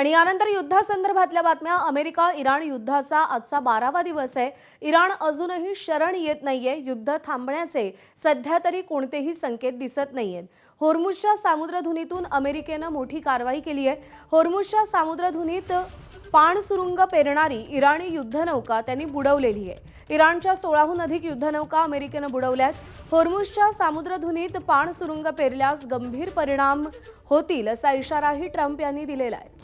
आणि यानंतर युद्धासंदर्भातल्या बातम्या। अमेरिका इराण युद्धाचा आजचा 12वा दिवस आहे। इराण अजूनही शरण येत नाहीये। युद्ध थांबण्याचे सध्या तरी कोणतेही संकेत दिसत नाहीयेत। होर्मुझच्या सामुद्रधुनीतून अमेरिकेने मोठी कारवाई केली आहे। होर्मुझच्या सामुद्रधुनीत पाणसुरुंग पेरणारी इराणी युद्धनौका त्यांनी बुडवलेली आहे। इराणच्या 16हून अधिक युद्धनौका अमेरिकेने बुडवल्यात। होर्मुझच्या सामुद्रधुनीत पाणसुरुंग पेरल्यास गंभीर परिणाम होतील असा इशाराही ट्रम्प यांनी दिलेला आहे।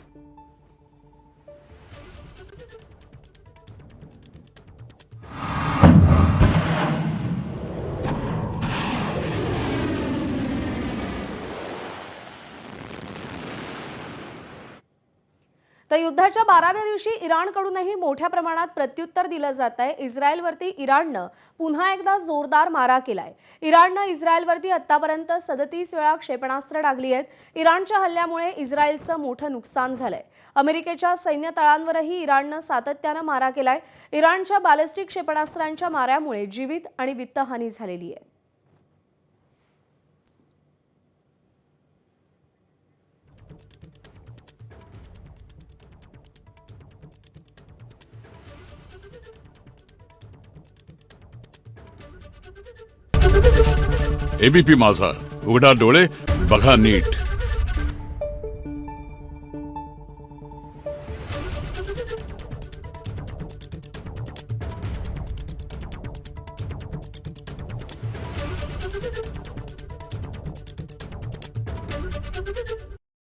तर युद्धाच्या 12व्या दिवशी इराणकडूनही मोठ्या प्रमाणात प्रत्युत्तर दिलं जात आहे। इस्रायलवरती इराणनं पुन्हा एकदा जोरदार मारा केलाय। इराणनं इस्रायलवरती आतापर्यंत 37 वेळा क्षेपणास्त्र डागली आहेत। इराणच्या हल्ल्यामुळे इस्रायलचं मोठं नुकसान झालंय। अमेरिकेच्या सैन्य तळांवरही इराणनं सातत्यानं मारा केलाय। इराणच्या बॅलिस्टिक क्षेपणास्त्रांच्या माऱ्यामुळे जीवित आणि वित्तहानी झालेली आहे। एबीपी माझा, उघडा डोळे बघा नीट।